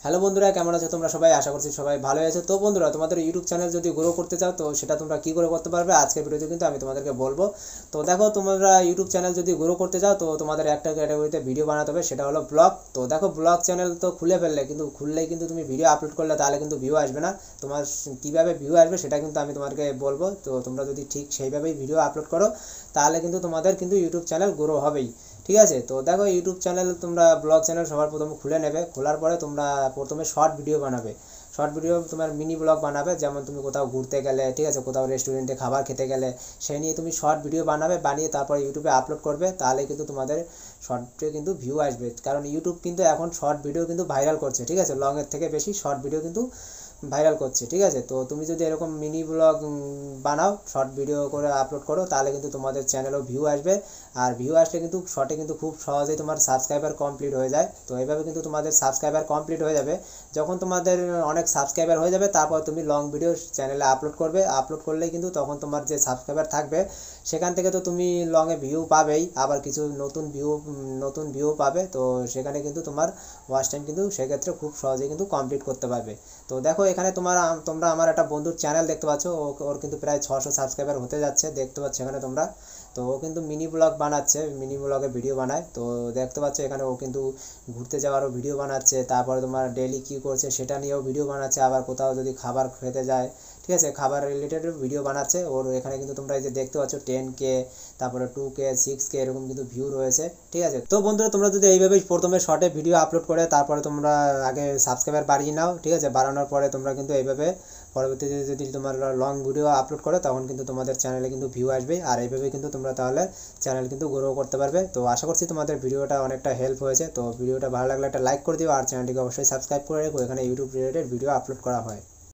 Hello বন্ধুরা, কেমন আছো তোমরা সবাই? আশা করছি সবাই ভালো আছো। তো বন্ধুরা, তোমাদের ইউটিউব চ্যানেল যদি গ্রো করতে চাও তো সেটা তোমরা কি করে করতে পারবে আজকের ভিডিওতে কিন্তু আমি তোমাদেরকে বলবো। তো দেখো, তোমরা ইউটিউব চ্যানেল যদি গ্রো করতে চাও তো তোমাদের একটা ক্যাটাগরিতে ভিডিও বানাতে হবে, সেটা হলো ব্লগ। তো দেখো, ব্লগ চ্যানেল তো খুলে ফেললে, কিন্তু খুললেই কিন্তু তুমি ভিডিও আপলোড করলে তাহলে কিন্তু ভিউ আসবে না। তোমার কীভাবে ভিউ আসবে সেটা কিন্তু আমি তোমাদেরকে বলবো। তো তোমরা যদি ঠিক সেইভাবেই ভিডিও আপলোড করো তাহলে কিন্তু তোমাদের কিন্তু ইউটিউব চ্যানেল গ্রো হবেই। ঠিক আছে, তো দেখো, ইউটিউব চ্যানেল তোমরা ব্লগ চ্যানেল সবার প্রথমে খুলে নেবে। খোলার পরে তোমরা প্রথমে শর্ট ভিডিও বানাবে। শর্ট ভিডিও তোমার মিনি ব্লগ বানাবে, যেমন তুমি কোথাও ঘুরতে গেলে, ঠিক আছে, কোথাও রেস্টুরেন্টে খাবার খেতে গেলে সেই নিয়ে তুমি শর্ট ভিডিও বানাবে, বানিয়ে তারপর ইউটিউবে আপলোড করবে। তাহলে কিন্তু তোমাদের শর্টে কিন্তু ভিউ আসবে, কারণ ইউটিউব কিন্তু এখন শর্ট ভিডিও কিন্তু ভাইরাল করছে। ঠিক আছে, লংয়ের থেকে বেশি শর্ট ভিডিও কিন্তু ভাইরাল করছে। ঠিক আছে, তো তুমি যদি এরকম মিনি ব্লগ বানাও, শর্ট ভিডিও করে আপলোড করো, তাহলে কিন্তু তোমাদের চ্যানেলেও ভিউ আসবে। আর ভিউ আসলে কিন্তু শর্টে কিন্তু খুব সহজেই তোমার সাবস্ক্রাইবার কমপ্লিট হয়ে যায়। তো এইভাবে কিন্তু তোমাদের সাবস্ক্রাইবার কমপ্লিট হয়ে যাবে। যখন তোমাদের অনেক সাবস্ক্রাইবার হয়ে যাবে তারপর তুমি লং ভিডিও চ্যানেলে আপলোড করবে। আপলোড করলেই কিন্তু তখন তোমার যে সাবস্ক্রাইবার থাকবে সেখান থেকে তো তুমি লংয়ে ভিউ পাবেই, আবার কিছু নতুন ভিউ পাবে। তো সেখানে কিন্তু তোমার ওয়াচ টাইম কিন্তু সেক্ষেত্রে খুব সহজেই কিন্তু কমপ্লিট করতে পারবে। তো দেখো, এখানে তোমরা আমার একটা বন্ধুর চ্যানেল দেখতে পাচ্ছ, ওর কিন্তু প্রায় 600 সাবস্ক্রাইবার হতে যাচ্ছে, দেখতে পাচ্ছ এখানে তোমরা। তো ও কিন্তু মিনি ব্লগ বানাচ্ছে, মিনি ব্লগে ভিডিও বানায়। তো দেখতে পাচ্ছ এখানে ও কিন্তু ঘুরতে যাওয়ারও ভিডিও বানাচ্ছে, তারপরে তোমার ডেইলি কী করছে সেটা নিয়েও ভিডিও বানাচ্ছে, আবার কোথাও যদি খাবার খেতে যায়, ঠিক আছে, খাবার রিলেটেড ভিডিও বানাচ্ছে ওর। এখানে কিন্তু তোমরা এই যে দেখতে পাচ্ছ 10K, তারপরে 2K, 6K এরকম কিন্তু ভিউ রয়েছে। ঠিক আছে, তো বন্ধুরা, তোমরা যদি এইভাবেই প্রথমে শর্টে ভিডিও আপলোড করে তারপরে তোমরা আগে সাবস্ক্রাইবার বাড়িয়ে নাও, ঠিক আছে, বাড়ানোর পরে তোমরা কিন্তু এইভাবে পরবর্তীতে যদি তোমার লং ভিডিও আপলোড করো তখন কিন্তু তোমাদের চ্যানেলে কিন্তু ভিউ আসবে। আর এইভাবে কিন্তু তোমরা তাহলে চ্যানেল কিন্তু গ্রো করতে পারবে। তো আশা করছি তোমাদের ভিডিওটা অনেকটা হেল্প হয়েছে। তো ভিডিওটা ভালো লাগলে একটা লাইক করে দিও, আর চ্যানেলটিকে অবশ্যই সাবস্ক্রাইব করে রেখো, এখানে ইউটিউব রিলেটেড ভিডিও আপলোড করা হয়।